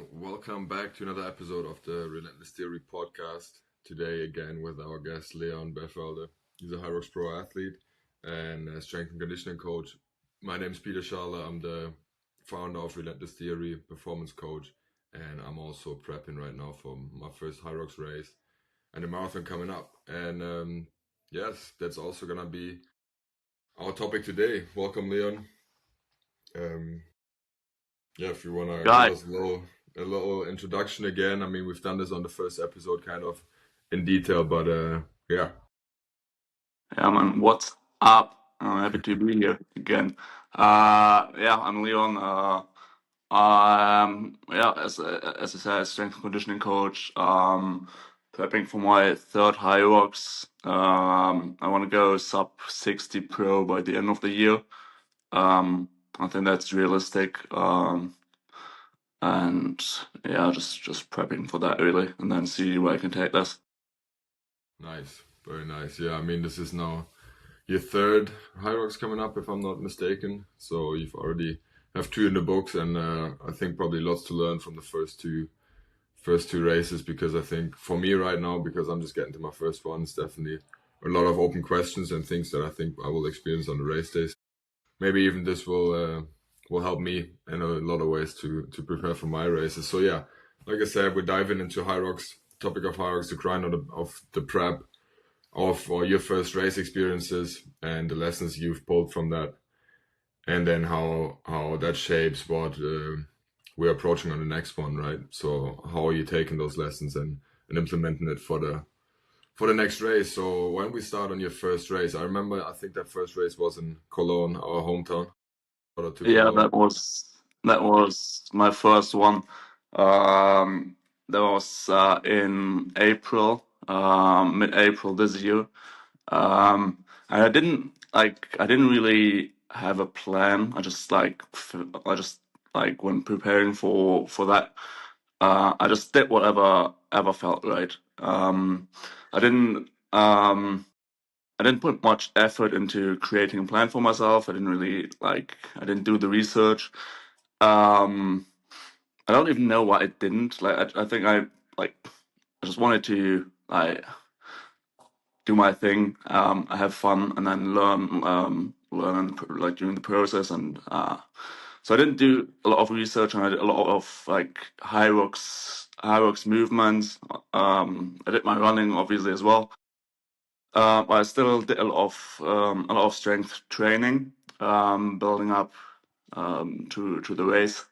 everyone. Welcome back to another episode of the Relentless Theory Podcast. Today again with our guest Leon Berfelde. He's a HYROX Pro athlete and a strength and conditioning coach. My name is Peter Schaller. I'm the founder of Relentless Theory, performance coach, and I'm also prepping right now for my first HYROX race and a marathon coming up. And yes, that's also gonna be our topic today. Welcome, Leon. If you want to give us a little introduction again. I mean, we've done this on the first episode kind of in detail, but Yeah, man, what's up? I'm happy to be here again. I'm Leon. As I said, strength and conditioning coach. Prepping for my third HYROX. I want to go sub 60 pro by the end of the year. I think that's realistic. Just prepping for that really, and then see where I can take this. Nice, very nice. Yeah, I mean, this is now your third HYROX coming up, if I'm not mistaken. So you've already have two in the books, and I think probably lots to learn from the first two races, because I think for me right now, because I'm just getting to my first one, it's definitely a lot of open questions and things that I think I will experience on the race days. Maybe even this will help me in a lot of ways to prepare for my races. So yeah, like I said, we're diving into HYROX, topic of HYROX, the grind of the prep of your first race experiences and the lessons you've pulled from that, and then how that shapes what we're approaching on the next one, right? So how are you taking those lessons and implementing it for the next race? So when we start on your first race, I remember, I think that first race was in Cologne, our hometown. Yeah, that was my first one. That was in April, mid-April this year. And I didn't really have a plan. I just when preparing for that, I just did whatever felt right. I didn't put much effort into creating a plan for myself. I didn't do the research. I don't even know why I didn't. I think I just wanted to do my thing, have fun, and then learn during the process. And so I didn't do a lot of research, and I did a lot of HYROX movements. I did my running obviously as well. I still did a lot of strength training, building up to the race.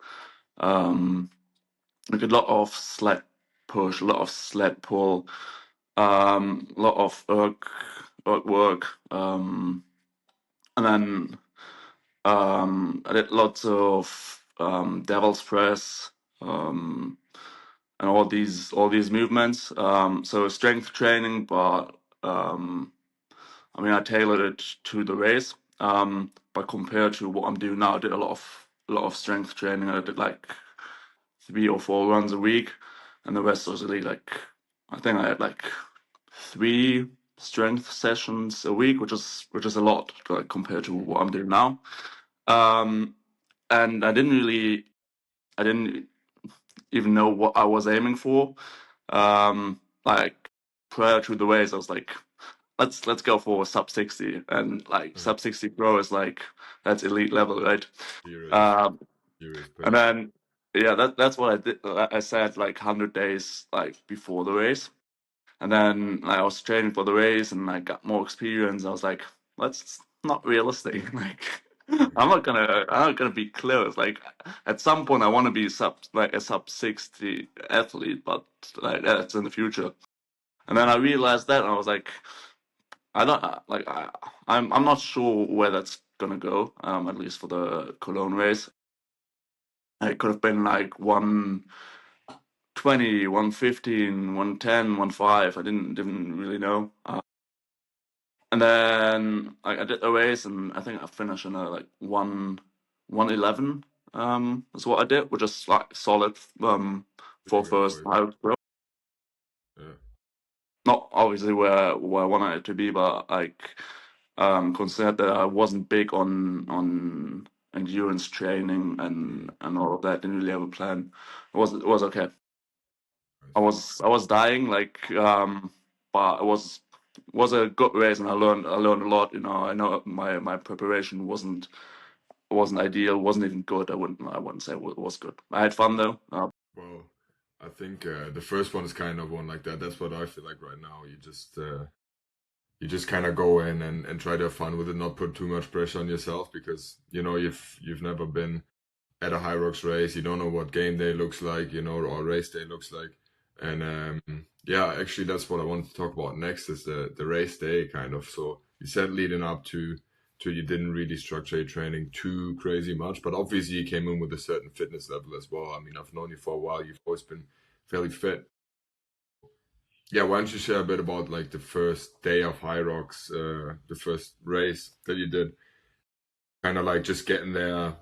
Like a lot of sled push, a lot of sled pull, a lot of erg work, and then I did lots of devil's press, and all these movements. So strength training, but I tailored it to the race. But compared to what I'm doing now, I did a lot of strength training. I did like 3 or 4 runs a week, and the rest was really I think I had 3 strength sessions a week, which is a lot compared to what I'm doing now. And I didn't even know what I was aiming for. Prior to the race, I was like, let's go for sub 60, and sub 60 pro is that's elite level, right? And then that's what I did. I said 100 days before the race, and then I was training for the race and I got more experience. I was like, that's not realistic. I'm not gonna be close. At some point I want to be a sub 60 athlete, but that's in the future. And then I realized that, and I was like, I'm not sure where that's gonna go. At least for the Cologne race, it could have been 120, 115, 110, 1.5. I didn't really know. And then I did the race, and I think I finished in a 111. Is what I did, which is solid for first HYROX Pro. Not obviously where I wanted it to be, but considered that I wasn't big on endurance training and all of that. Didn't really have a plan. It was okay. I was dying, like, but it was a good race, and I learned a lot. I know my preparation wasn't ideal, wasn't even good. I wouldn't say it was good. I had fun though. Well, I think the first one is kind of one like that. That's what I feel like right now. You just kind of go in and try to have fun with it, not put too much pressure on yourself, because you've never been at a HYROX race. You don't know what game day looks like, or race day looks like. And yeah, actually that's what I wanted to talk about next, is the race day kind of. So you said leading up to you didn't really structure your training too crazy much, but obviously you came in with a certain fitness level as well. I mean, I've known you for a while. You've always been fairly fit. Yeah, why don't you share a bit about like the first day of HYROX, the first race that you did? Kind of like just getting there,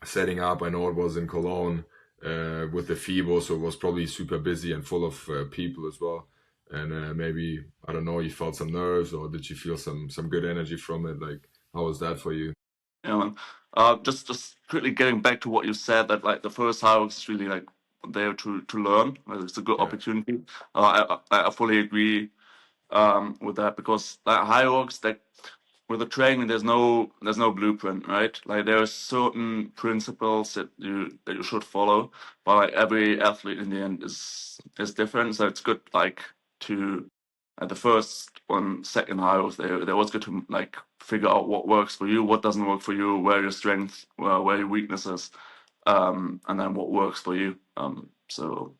setting up. I know it was in Cologne with the FIBO, so it was probably super busy and full of people as well. And maybe, I don't know, you felt some nerves, or did you feel some good energy from it? Like, how was that for you? Yeah, man. Just quickly getting back to what you said, that like the first HYROX is really like there to learn. It's a good Yeah, opportunity. I fully agree with that, because like HYROX, like with the training, there's no blueprint, right? Like there are certain principles that you should follow, but like every athlete in the end is different. So it's good like to at the first one, second HYROX, they always good to like figure out what works for you, what doesn't work for you, where your strengths, where your weaknesses, and then what works for you. So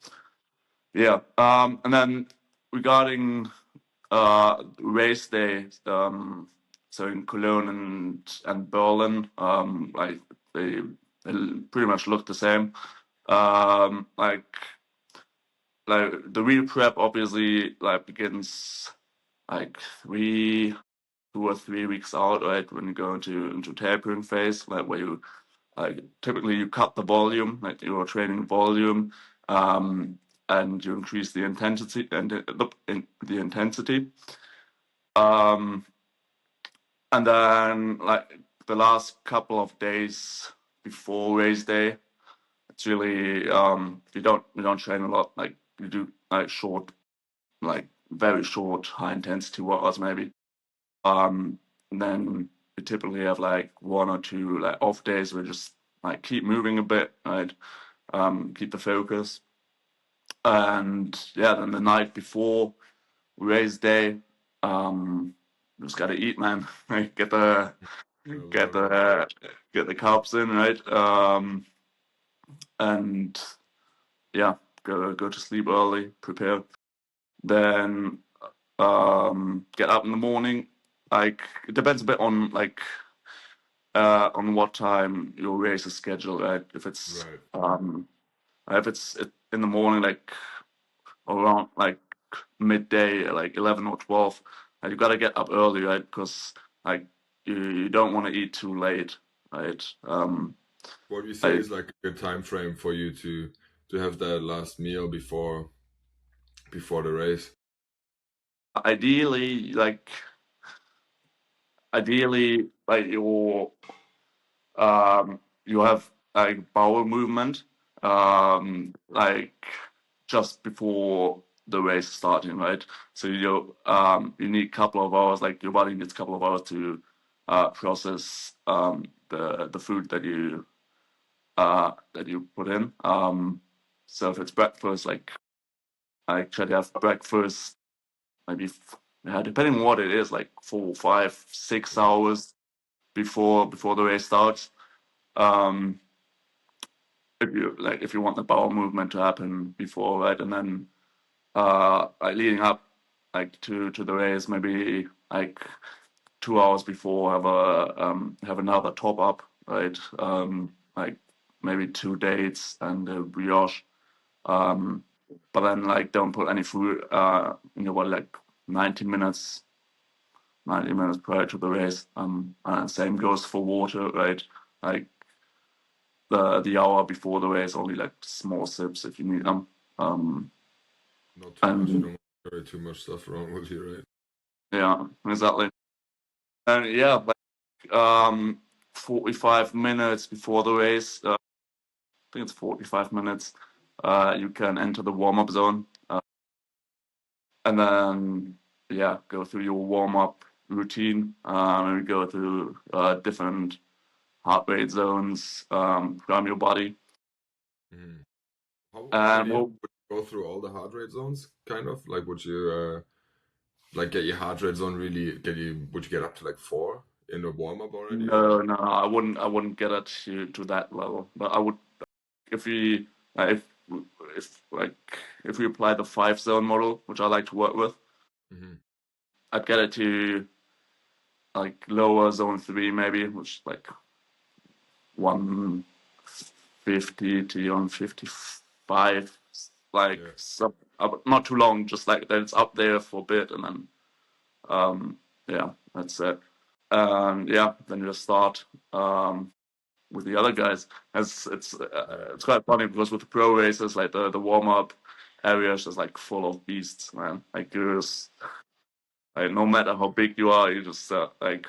yeah, and then regarding race day, so in Cologne and Berlin, like they pretty much look the same. Like the real prep obviously like begins like 2 or 3 weeks out, right? When you go into tapering phase, like where you like typically you cut the volume, like your training volume, and you increase the intensity and the intensity. Um, and then like the last couple of days before race day, it's really you don't train a lot. Like you do like short, like very short, high intensity workouts maybe. And then you typically have like 1 or 2 like off days where you just like keep moving a bit, right? Keep the focus. And yeah, then the night before race day, you just gotta eat, man. Like, I get love it. the get the carbs in, right? And yeah, go to sleep early, prepare. Then get up in the morning. Like it depends a bit on like on what time your race is scheduled, right? Right. If it's in the morning, like around like midday, like 11 or 12, you gotta get up early, right? Because like you don't want to eat too late, right? What do you say Like is like a good time frame for you to have that last meal before the race? ideally, like like you have like bowel movement, like just before the race starting, right? So you need a couple of hours, like your body needs a couple of hours to process the food that you put in. So if it's breakfast, like I try to have breakfast maybe depending on what it is, like 4, 5, 6 hours before the race starts. Um, if you want the bowel movement to happen before, right, and then like leading up like to the race, maybe like 2 hours before have another top up, right? Like maybe 2 dates and a brioche. Um, but then like don't put any food in your body like 90 minutes 90 minutes prior to the race. And same goes for water, right? Like the hour before the race, only like small sips if you need them. Um, Not too much. You and don't want to carry too much stuff around with you, right? yeah, exactly. And yeah, like 45 minutes before the race. I think it's 45 minutes. You can enter the warm-up zone, and then go through your warm-up routine. And we go through different heart rate zones from your body. Mm. How And would you go through all the heart rate zones? Kind of like, would you like get your heart rate zone really would you get up to like 4 in the warm up already? Or? no, I wouldn't get it to that level. But I would if we if we apply the 5 zone model, which I like to work with, I'd get it to like lower zone 3 maybe, which like 150 to 155, like not too long, just like that it's up there for a bit, and then that's it. Then you just start with the other guys. It's quite funny because with the pro races, like the warm up area is just like full of beasts, man. Like like no matter how big you are, you just like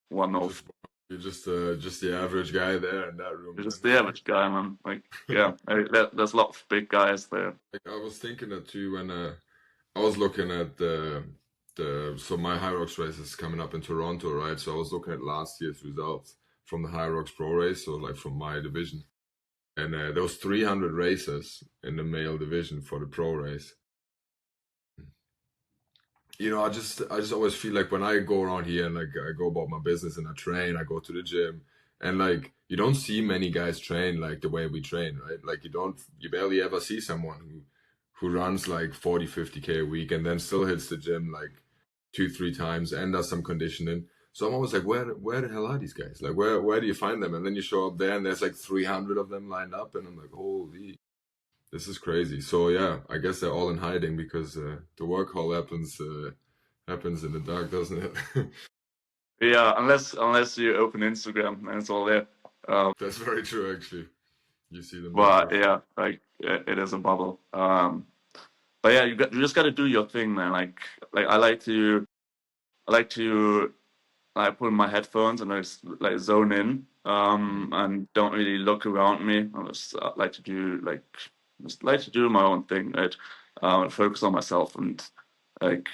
one of. You're just the average guy there in that room. You're just the average guy, man. Like there's a lot of big guys there. Like I was thinking that too when I was looking at so my HYROX race is coming up in Toronto, right? So I was looking at last year's results from the HYROX Pro race, so like from my division, and there was 300 races in the male division for the pro race. You know, I just always feel like when I go around here and like I go about my business and I train, I go to the gym, and like you don't see many guys train like the way we train, right? Like you barely ever see someone who runs like 40, 50K a week and then still hits the gym like 2, 3 times and does some conditioning. So I'm always like, where the hell are these guys? Like, where do you find them? And then you show up there and there's like 300 of them lined up, and I'm like, holy, this is crazy. So yeah, I guess they're all in hiding because the work hall happens in the dark, doesn't it? Yeah, unless you open Instagram and it's all there. That's very true, actually. You see them. But yeah, like it is a bubble. But yeah, you just got to do your thing, man. Like I like to I put in my headphones and I just like zone in and don't really look around me. I just like to do my own thing, right? Focus on myself, and like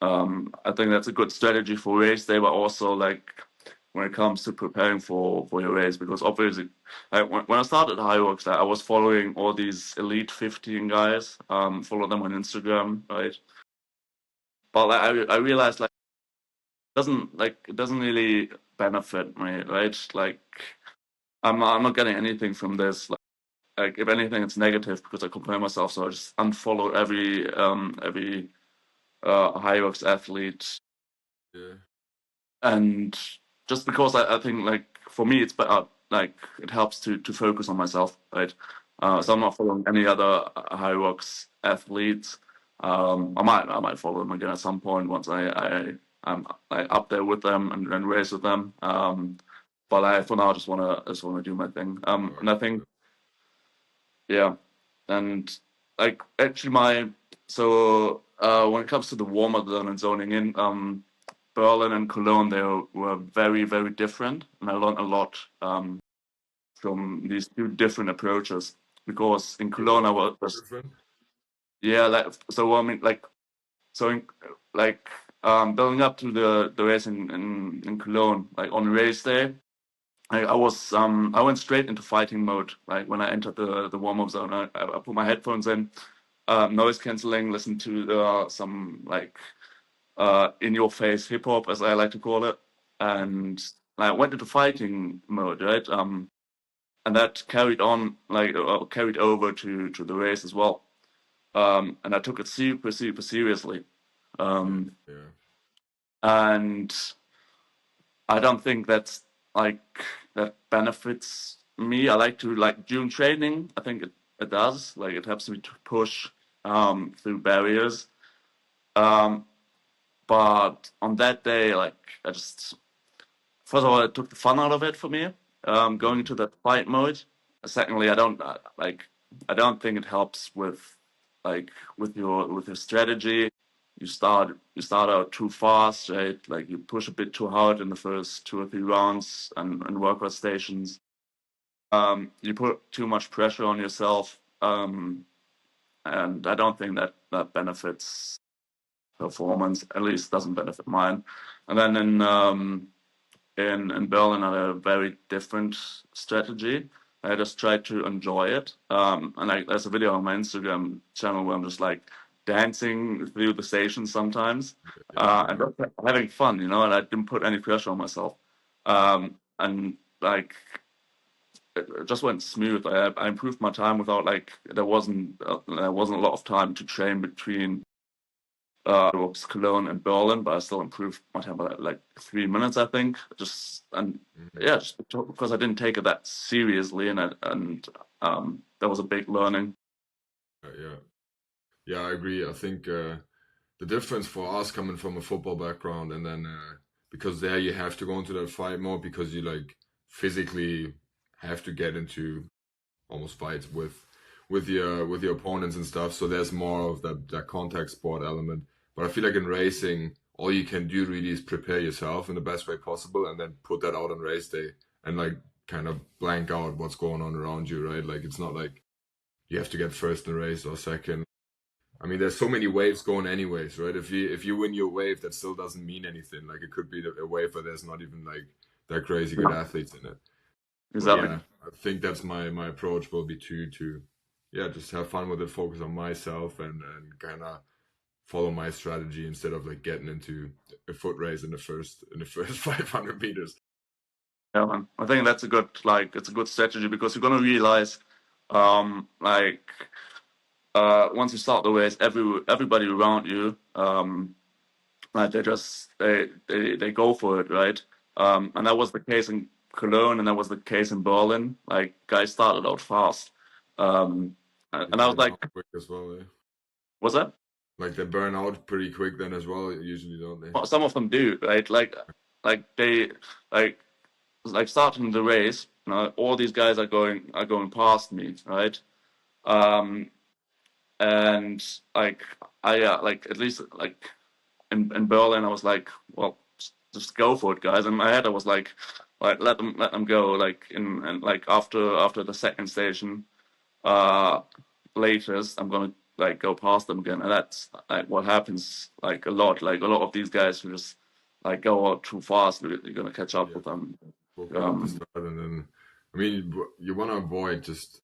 I think that's a good strategy for race day, but also like when it comes to preparing for your race, because obviously when I started HYROX, I was following all these elite 15 guys, follow them on Instagram, right? But like, I realized like it doesn't really benefit me, right? Like I'm not getting anything from this. Like if anything, it's negative because I compare myself. So I just unfollow every HYROX athlete. Yeah. And just because I think like for me it's better, like it helps to focus on myself, right? So I'm not following any other HYROX athletes. I might follow them again at some point once I'm like up there with them and race with them. But for now I just wanna do my thing. And I think and like actually when it comes to the warm up zone and zoning in, Berlin and Cologne, they were very, very different, and I learned a lot from these two different approaches. Because in Cologne, I was different. like so. I mean, like so, building up to the race in Cologne, like on race day, I went straight into fighting mode. Like when I entered the warm up zone, I put my headphones in, noise canceling, listened to some like in your face hip hop, as I like to call it, and I went into fighting mode, right? And that carried on carried over to the race as well. And I took it super super seriously. Yeah. And I don't think that's like that benefits me. I like to like during training. I think it does. Like it helps me to push through barriers. But on that day, like I just first of all, it took the fun out of it for me. Going into that fight mode. Secondly, I don't think it helps with with your strategy. you start out too fast, right? Like you push a bit too hard in the first 2 or 3 rounds and workout stations. You put too much pressure on yourself, and I don't think that benefits performance. At least doesn't benefit mine. And then in Berlin, I had a very different strategy. I just tried to enjoy it. And there's a video on my Instagram channel where I'm just like dancing through the station sometimes, and just having fun, and I didn't put any pressure on myself. And like it just went smooth. I improved my time without like there wasn't a lot of time to train between Cologne and Berlin, but I still improved my time by like 3 minutes, I think. Just because I didn't take it that seriously, and that was a big learning. Yeah, I agree. I think the difference for us coming from a football background, and then because there you have to go into that fight more because you like physically have to get into almost fights with your opponents and stuff. So there's more of that contact sport element. But I feel like in racing, all you can do really is prepare yourself in the best way possible, and then put that out on race day, and like kind of blank out what's going on around you, right? Like it's not like you have to get first in the race or second. I mean, there's so many waves going anyways, right? If you win your wave, that still doesn't mean anything. Like it could be a wave where there's not even like that crazy good athletes in it. Exactly. But yeah, I think that's my approach will be to just have fun with it, focus on myself, and kind of follow my strategy instead of like getting into a foot race in the first 500 meters. Yeah, man. I think that's it's a good strategy because you're gonna realize, once you start the race, everybody around you, like they go for it, right? And that was the case in Cologne, and that was the case in Berlin. Like guys started out fast, and I was like, quick as well. Yeah. what's that? Like they burn out pretty quick then as well. Usually, don't they? Well, some of them do, right? Like they starting the race. All these guys are going past me, right? And like like at least like in Berlin, I was like, well, just go for it, guys. In my head, I was like let them go. Like and like after the second station, latest, I'm gonna like go past them again, and that's like what happens like a lot. Like a lot of these guys who just like go out too fast, you're gonna catch up with them. And then, I mean, you want to avoid just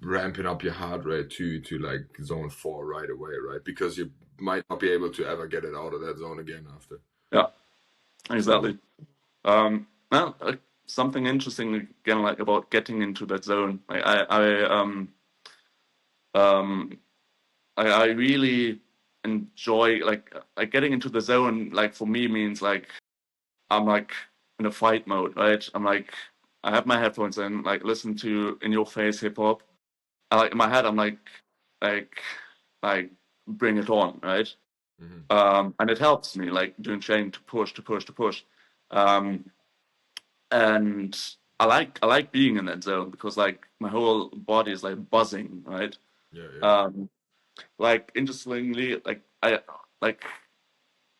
ramping up your heart rate to like zone 4 right away, right? Because you might not be able to ever get it out of that zone again after. Yeah, exactly. Now, something interesting again, like about getting into that zone. Like I really enjoy like getting into the zone. Like for me means like I'm like in a fight mode, right? I'm like I have my headphones in, like listen to in your face hip hop. Like in my head, I'm like bring it on, right? And it helps me like doing training to push. And I like being in that zone because like my whole body is like buzzing, right? Yeah. Like interestingly, like I like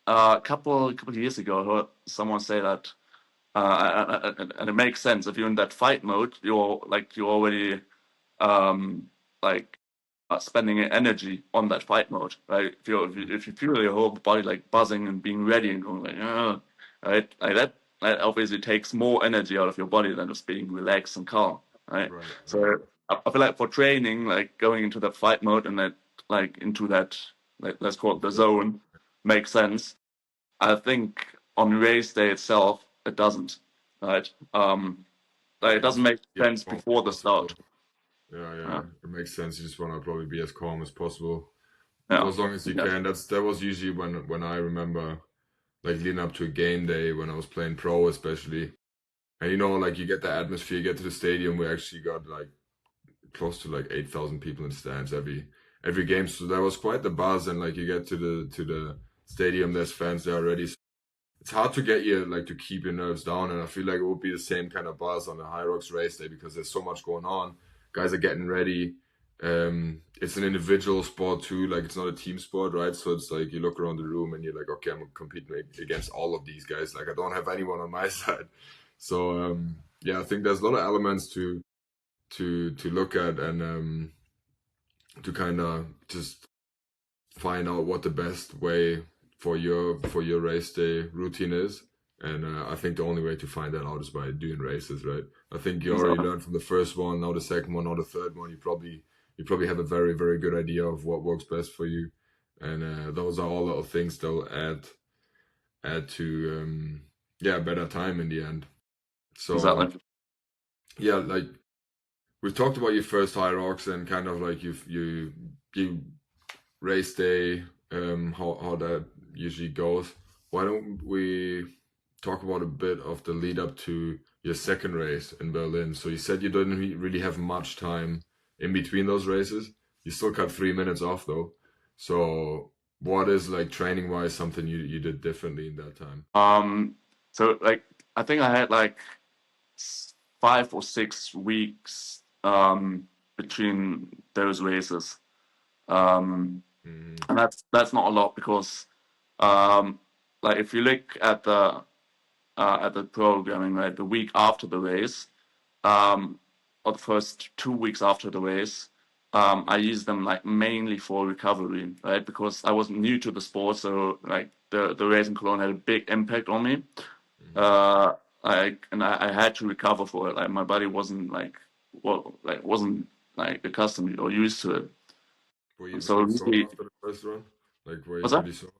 a couple of years ago, I heard someone say that, and it makes sense. If you're in that fight mode, you're already like spending energy on that fight mode, right? If you feel your whole body like buzzing and being ready and going like, right, like that obviously takes more energy out of your body than just being relaxed and calm, right? So I feel like for training, like going into that fight mode and that like into that, like, let's call it the zone, makes sense. I think on race day itself, it doesn't, right? Like it doesn't make sense before the start. Yeah. It makes sense. You just want to probably be as calm as possible, Yeah. for as long as you can. That was usually when I remember, like leading up to a game day when I was playing pro, especially. And like you get the atmosphere, you get to the stadium. We actually got like close to like 8,000 people in the stands every game. So that was quite the buzz. And like you get to the stadium, there's fans there already. So it's hard to get you like to keep your nerves down. And I feel like it would be the same kind of buzz on the HYROX race day because there's so much going on. Guys are getting ready, it's an individual sport too. Like it's not a team sport, right? So it's like you look around the room and you're like, okay, I'm competing against all of these guys. Like I don't have anyone on my side. So yeah, I think there's a lot of elements to look at and to kind of just find out what the best way for your race day routine is. And I think the only way to find that out is by doing races, right? I think you already So, learned from the first one, now the second one, now the third one. You probably have a very, very good idea of what works best for you, and those are all little things that'll add to yeah, better time in the end. So exactly. yeah, like we've talked about your first HYROX and kind of like you race day, how that usually goes. Why don't we talk about a bit of the lead up to your second race in Berlin? So you said you didn't really have much time in between those races. You still cut 3 minutes off though. So what is like training wise something you did differently in that time? So like I think I had like 5 or 6 weeks between those races. Mm-hmm. And that's not a lot because like if you look at the programming, right, the week after the race, or the first 2 weeks after the race, I used them like mainly for recovery, right? Because I was new to the sport, so like the race in Cologne had a big impact on me. Mm-hmm. Uh, I had to recover for it. Like my body wasn't wasn't like accustomed or used to it. Were you So really sore really, after the first run? Like were you what's that? pretty sore?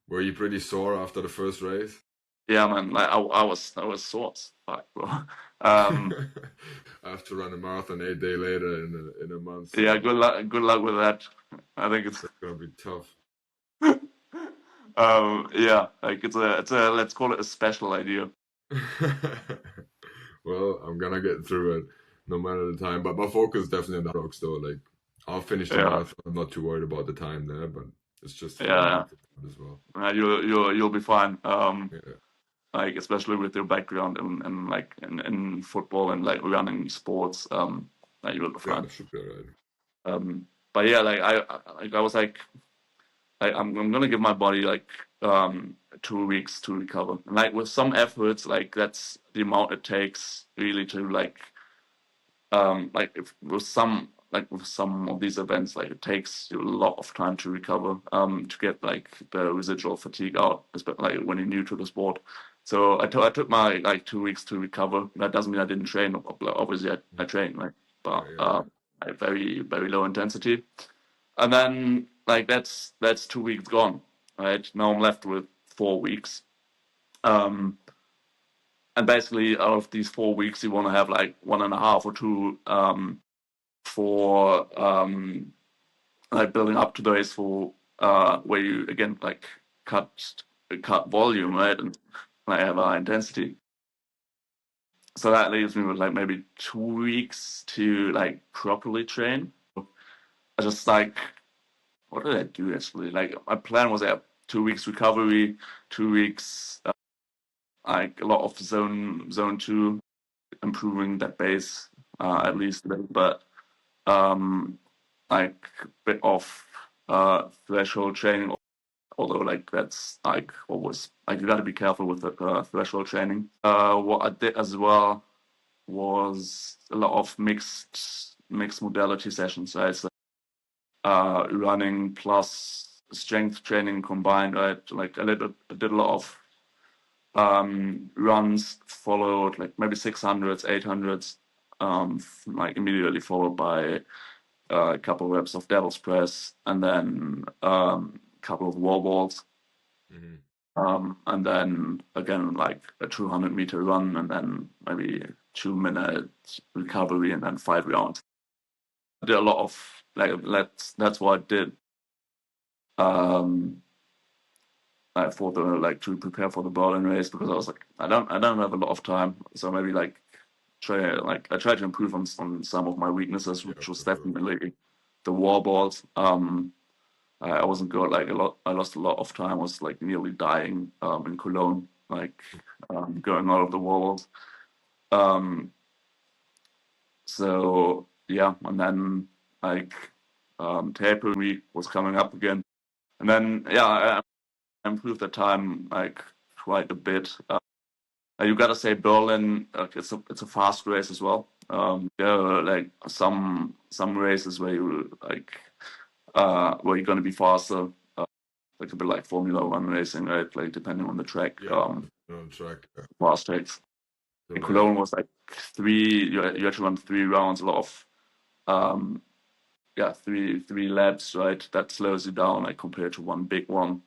Were you pretty sore after the first race? Yeah, man. Like I was sore as fuck, bro. I Um, have to run a marathon 8 days later in a month, yeah, so good luck with that. I think it's that's gonna be tough. yeah, like it's a let's call it a special idea. Well, I'm gonna get through it no matter the time. But my focus is definitely on the rocks though. Like I'll finish the Yeah, marathon. I'm not too worried about the time there, but it's just fun yeah, after that as well. you'll be fine. Yeah, Like especially with your background and like in football and like running sports, like you'll be yeah, fine. that should be alright. But yeah, like I was like I'm gonna give my body like 2 weeks to recover. And like with some efforts, like that's the amount it takes really to like if with some of these events, like it takes you a lot of time to recover, to get like the residual fatigue out, especially like when you're new to the sport. So I took my like 2 weeks to recover. That doesn't mean I didn't train. Obviously, I trained, like, Yeah, but yeah, yeah. at very very low intensity. And then like that's 2 weeks gone. Right now I'm left with 4 weeks. Um, and basically out of these 4 weeks, you want to have like 1.5 or 2 for like building up to the race for where you again like cut volume, right, and like have high intensity. So that leaves me with like maybe 2 weeks to like properly train. I just like what did I do actually? Like my plan was 2 weeks recovery, 2 weeks like a lot of zone 2, improving that base at Mm-hmm. least a little, but um like a bit of threshold training, although like that's like always like you got to be careful with the threshold training. What I did as well was a lot of mixed modality sessions, right? So running plus strength training combined, right? Like I did a lot of runs followed like maybe 600s, 800s, like immediately followed by a couple of reps of devil's press, and then a couple of wall balls, Mm-hmm. and then again like a 200-meter run, and then maybe 2 minute recovery, and then 5 rounds. I did a lot of like that's what I did um, for the like to prepare for the Berlin race because I was like I don't have a lot of time, so maybe like I try to improve on some of my weaknesses, Yeah, which was for sure. definitely the wall balls. I wasn't good. Like a lot, I lost a lot of time. I was like nearly dying in Cologne, like going out of the walls. Um, so yeah, and then like taper week was coming up again, and then I improved the time like quite a bit. You gotta say Berlin, it's a fast race as well. There are like some races where you like where you're gonna be faster, like a bit like Formula One racing, right? Like depending on the track. Track. Fast tracks. So, In Cologne was like you had to run 3 rounds, a lot of three laps, right? That slows you down like compared to one big one.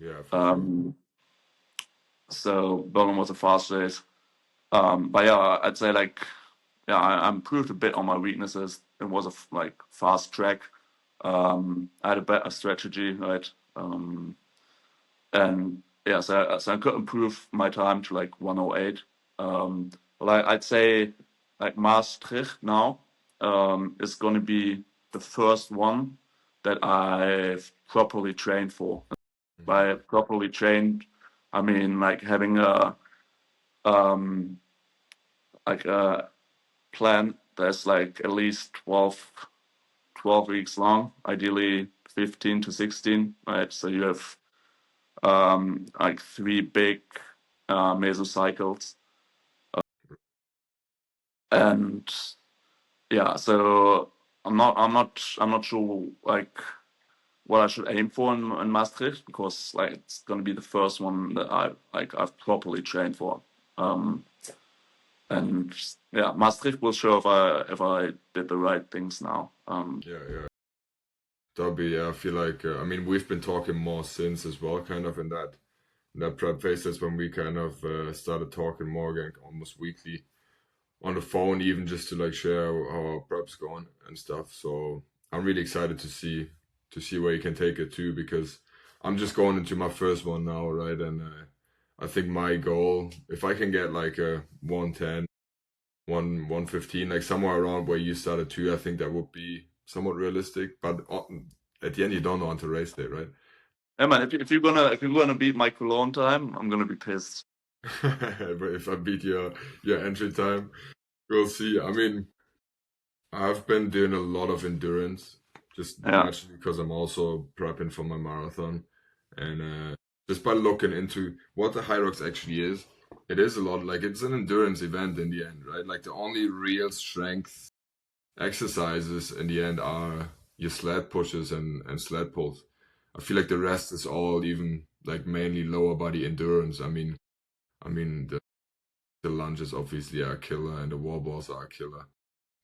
yeah, for sure. So Berlin was a fast race. But yeah, I'd say like I improved a bit on my weaknesses. It was a like fast track. I had a better strategy, right? And yeah, so I could improve my time to like 108. But I'd say like Maastricht now is going to be the first one that I've properly trained for. By properly trained, I mean like having a like a plan that's like at least 12 weeks long, ideally 15 to 16, right? So you have like 3 big mesocycles, and yeah, so I'm not sure like what I should aim for in Maastricht, because like it's gonna be the first one that I've properly trained for. And yeah, Maastricht will show if I did the right things now. Yeah. That'll be, I feel like, I mean, we've been talking more since as well, kind of in that prep phase. That's when we kind of started talking more again, almost weekly on the phone, even just to like share how our prep's going and stuff. So I'm really excited to see where you can take it too, because I'm just going into my first one now, right? And I think my goal, if I can get like a 110, 115, like somewhere around where you started too, I think that would be somewhat realistic. But at the end, you don't know until race day, right? Yeah, man, if you're gonna beat my Cologne time, I'm gonna be pissed. But if I beat your entry time, we'll see. I mean, I've been doing a lot of endurance, just Yeah. naturally because I'm also prepping for my marathon, and just by looking into what the HYROX actually is, it is a lot like it's an endurance event in the end, right? Like the only real strength exercises in the end are your sled pushes and sled pulls. I feel like the rest is all even like mainly lower body endurance. I mean the lunges obviously are a killer and the wall balls are a killer,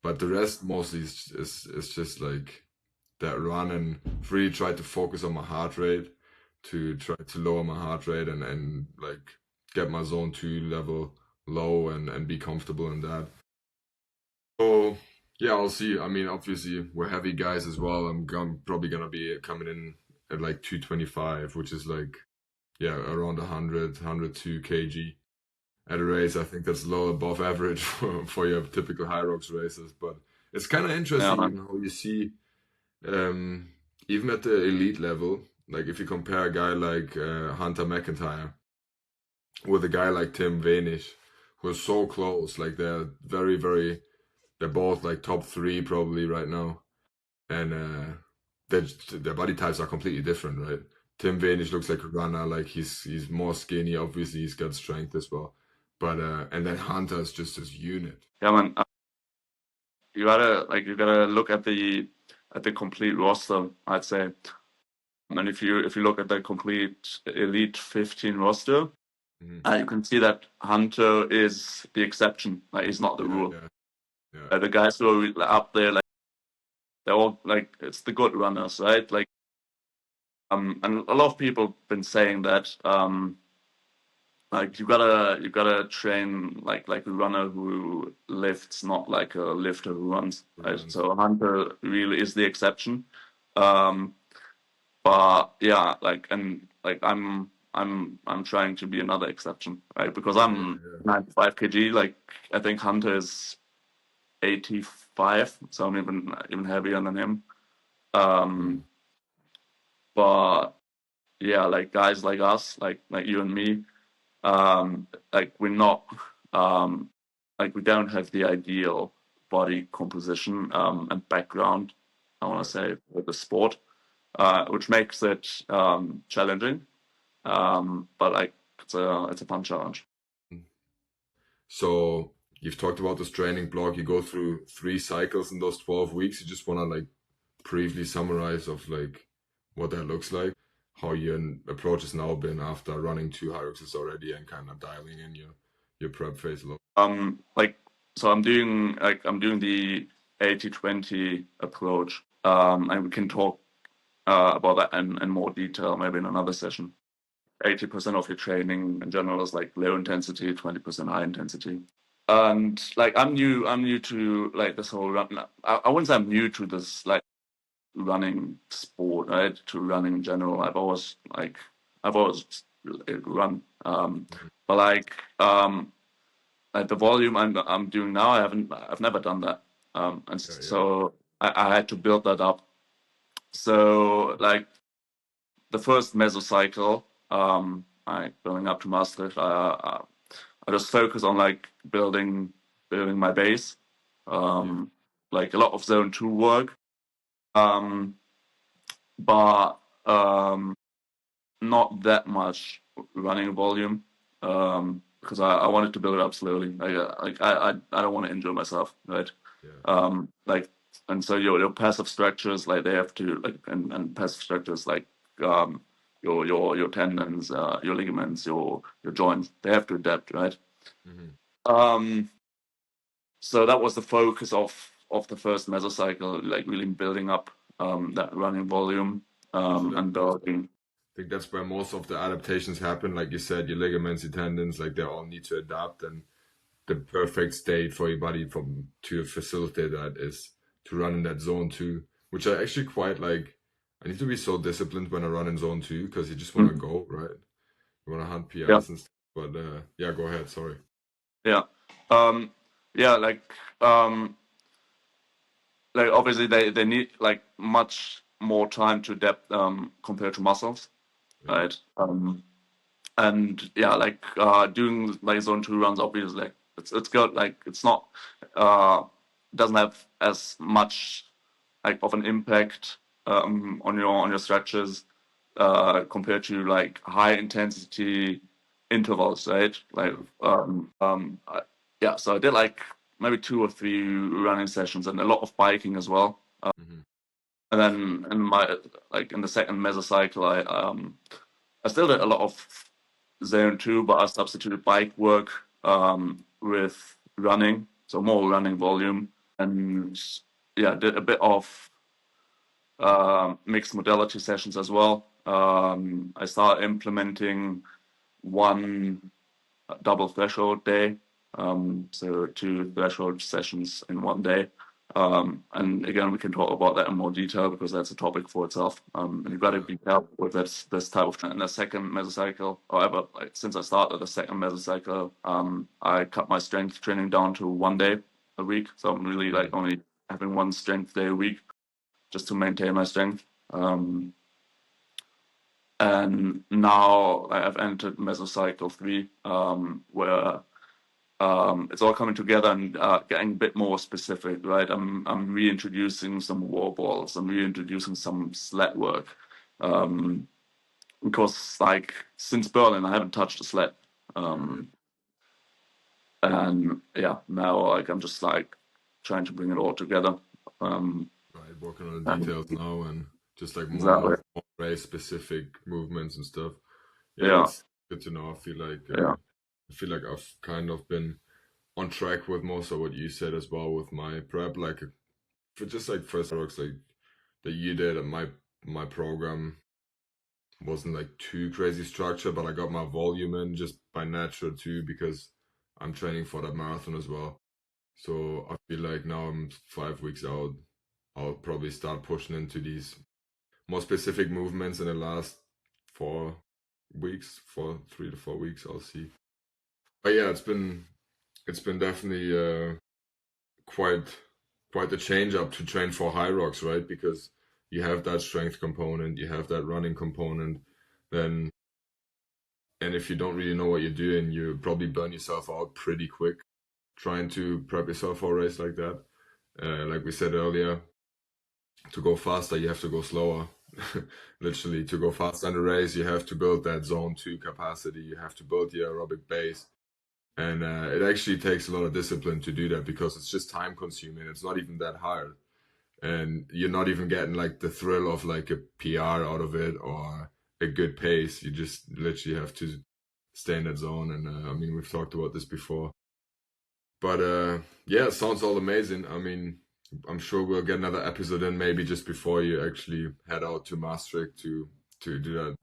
but the rest mostly is just like that run, and really try to focus on my heart rate to try to lower my heart rate and like get my zone 2 level low and be comfortable in that. So yeah, I'll see. I mean, obviously we're heavy guys as well. I'm probably gonna be coming in at like 225, which is like around 102 kg at a race. I think that's low above average for your typical HYROX races, but it's kind of interesting, Yeah, you know, you see even at the elite level, like if you compare a guy like Hunter McIntyre with a guy like Tim Vanish, who are so close, like they're they're both like top 3 probably right now, and their body types are completely different, right? Tim Vanish looks like a runner, like he's more skinny. Obviously, he's got strength as well, but and then Hunter's just this unit. yeah, man. You gotta look at the complete roster, I'd say. And if you look at the complete elite 15 roster, you can see that Hunter is the exception. Like he's not the rule. Yeah. The guys who are up there, like they're all like it's the good runners, right? Like and a lot of people have been saying that like you gotta train like a runner who lifts, not like a lifter who runs. Right? So Hunter really is the exception. But yeah, like and like I'm trying to be another exception, right? Because I'm 95 kg. Like I think Hunter is 85, so I'm even heavier than him. But yeah, like guys like us, like you and me, like we're not like we don't have the ideal body composition and background. I want to say, with the sport, which makes it challenging. But like it's a fun challenge. So you've talked about this training block. You go through 3 cycles in those 12 weeks. You just want to like briefly summarize of like what that looks like, how your approach has now been after running 2 HYROXs already, and kind of dialing in your prep phase a little. Like so I'm doing the 80-20 approach. And we can talk about that in more detail maybe in another session. 80% of your training in general is like low intensity, 20% high intensity. And like I'm new to like this whole run. I wouldn't say I'm new to this like running sport, right? To running in general. I've always run. But like the volume I'm doing now, I've never done that. And so I had to build that up. So like the first mesocycle, going up to Maastricht, I just focus on like building my base, like a lot of zone 2 work, but not that much running volume, because I wanted to build it up slowly. I don't want to injure myself, right? Like, and so your passive structures, like they have to like, and passive structures like your tendons, your ligaments, your joints, they have to adapt, right? So that was the focus of the first mesocycle, like really building up that running volume, and building. I think that's where most of the adaptations happen. Like you said, your ligaments, your tendons, like they all need to adapt, and the perfect state for your body to facilitate that is to run in that zone 2, which I actually quite like. I need to be so disciplined when I run in zone 2 because you just want to go, right? You want to hunt PRs and stuff. But yeah, go ahead. Sorry. Yeah. Like obviously they need like much more time to adapt compared to muscles, right? And yeah, like doing like zone 2 runs, obviously like it's good. Like it's not doesn't have as much like of an impact on your structures compared to like high intensity intervals, right? Like yeah, so I did like maybe 2 or 3 running sessions and a lot of biking as well. And then in the second mesocycle, I still did a lot of zone 2, but I substituted bike work with running, so more running volume, and yeah, did a bit of mixed modality sessions as well. I started implementing one double threshold day, so 2 threshold sessions in one day. And again, we can talk about that in more detail because that's a topic for itself. And you've got to be careful with this type of trend. In the second mesocycle, however, like since I started the second mesocycle, I cut my strength training down to 1 day a week. So I'm really like only having 1 strength day a week just to maintain my strength. And now I've entered mesocycle 3, where it's all coming together and getting a bit more specific, right? I'm reintroducing some wall balls. I'm reintroducing some sled work, because like since Berlin I haven't touched a sled, and yeah, now like I'm just like trying to bring it all together. Right, working on the details now and just like Exactly. more race specific movements and stuff. Yeah. That's good to know. I feel like I've kind of been on track with most of what you said as well with my prep. Like for just like first HYROX like that you did, and my program wasn't like too crazy structured, but I got my volume in just by natural too because I'm training for that marathon as well. So I feel like now I'm 5 weeks out. I'll probably start pushing into these more specific movements in the last 4 weeks, 3 to 4 weeks. I'll see. But yeah, it's been definitely quite the change up to train for HYROX, right? Because you have that strength component, you have that running component, then, and if you don't really know what you're doing, you probably burn yourself out pretty quick trying to prep yourself for a race like that. Like we said earlier, to go faster, you have to go slower. Literally, to go faster in the race, you have to build that zone 2 capacity. You have to build the aerobic base. And it actually takes a lot of discipline to do that because it's just time consuming. It's not even that hard. And you're not even getting like the thrill of like a PR out of it or a good pace. You just literally have to stay in that zone. And I mean, we've talked about this before. But yeah, it sounds all amazing. I mean, I'm sure we'll get another episode in maybe just before you actually head out to Maastricht to do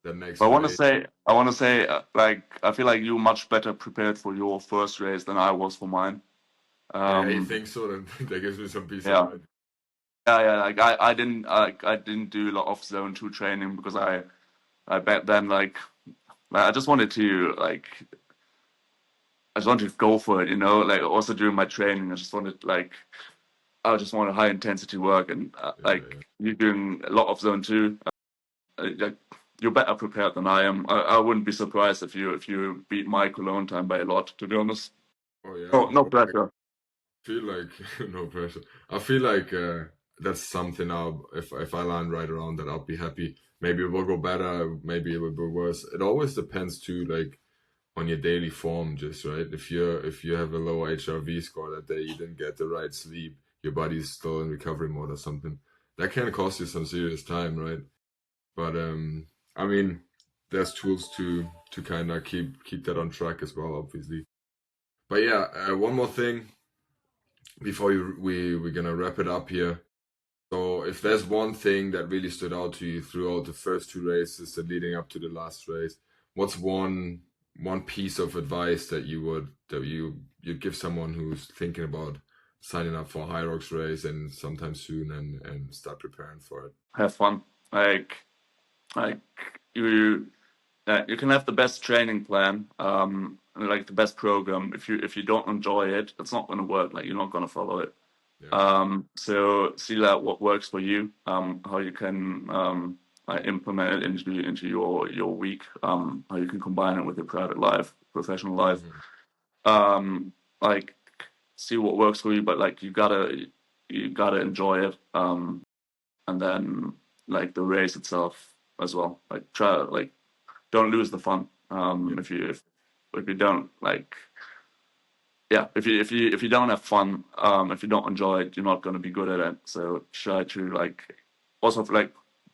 that next But race. I want to say, like, I feel like you're much better prepared for your first race than I was for mine. Oh, yeah, you think so? Then that gives me some peace of Yeah, mind. yeah. Like, I didn't do a lot of zone 2 training because I bet then I just wanted to I just wanted to go for it, you know. Like also during my training, I just wanted high intensity work, and Yeah. you're doing a lot of zone 2. Like you're better prepared than I am. I wouldn't be surprised if you beat my Cologne time by a lot, to be honest. Oh yeah. Oh, no Well, I pressure. feel like no pressure. I feel like that's something if I land right around that, I'll be happy. Maybe it will go better. Maybe it will go worse. It always depends too, like on your daily form, just right. If you have a low HRV score that day, you didn't get the right sleep, your body's still in recovery mode or something. That can cost you some serious time, right? But I mean, there's tools to kind of keep that on track as well, obviously. But yeah, one more thing before we're gonna wrap it up here. So if there's one thing that really stood out to you throughout the first 2 races and leading up to the last race, what's one piece of advice that you'd give someone who's thinking about signing up for a HYROX race and sometime soon and start preparing for it? Have fun. Like like you you can have the best training plan, and like the best program. If you don't enjoy it, it's not going to work. Like you're not going to follow it. Yeah. So see that what works for you, how you can implement it into your week, how you can combine it with your private life, professional life. Hmm. Like see what works for you, but like you gotta enjoy it. And then like the race itself as well. Like try like don't lose the fun. Yeah. If you don't like if you don't have fun, if you don't enjoy it, you're not going to be good at it. So try to also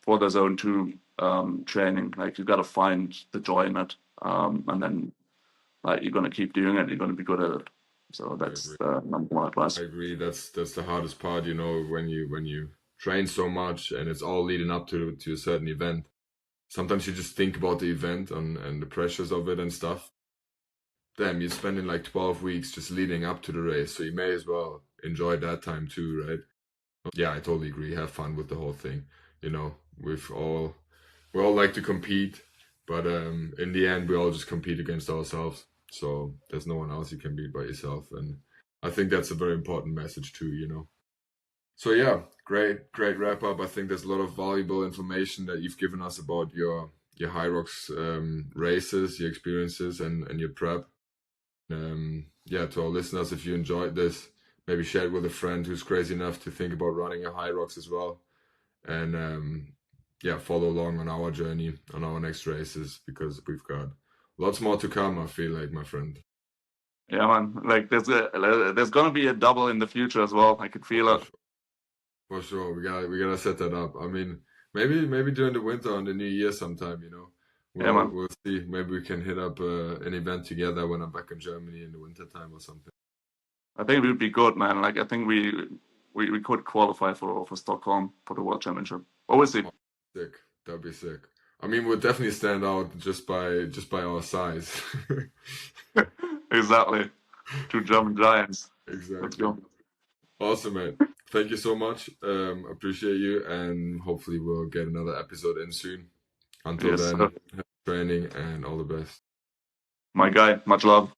for the zone 2 training, like you got to find the joy in it, and then like you're going to keep doing it. You're going to be good at it. So I that's agree. the number one advice. I agree. That's the hardest part, when you train so much and it's all leading up to a certain event. Sometimes you just think about the event and the pressures of it and stuff. Damn, you're spending like 12 weeks just leading up to the race, so you may as well enjoy that time too, right? Yeah, I totally agree. Have fun with the whole thing. You know, we all like to compete, but in the end, we all just compete against ourselves. So there's no one else you can beat but yourself, and I think that's a very important message too. So yeah, great wrap up. I think there's a lot of valuable information that you've given us about your HYROX races, your experiences, and your prep. Yeah, to our listeners, if you enjoyed this, maybe share it with a friend who's crazy enough to think about running a HYROX as well, and yeah, follow along on our journey on our next races because we've got lots more to come. I feel like, my friend. Yeah, man. Like there's gonna be a double in the future as well. I could feel For it. sure, for sure. We gotta set that up. I mean, maybe during the winter on the new year sometime. Yeah, man. We'll see. Maybe we can hit up an event together when I'm back in Germany in the winter time or something. I think we would be good, man. Like I think we could qualify for Stockholm for the World Championship. But we'll see. Oh, sick. That'd be sick. I mean, we'll definitely stand out just by our size. Exactly. Two German giants. Let's Exactly. go. Awesome, mate. Thank you so much. Appreciate you, and hopefully we'll get another episode in soon. Until Yes, sir. then, have training and all the best. My guy. Much love.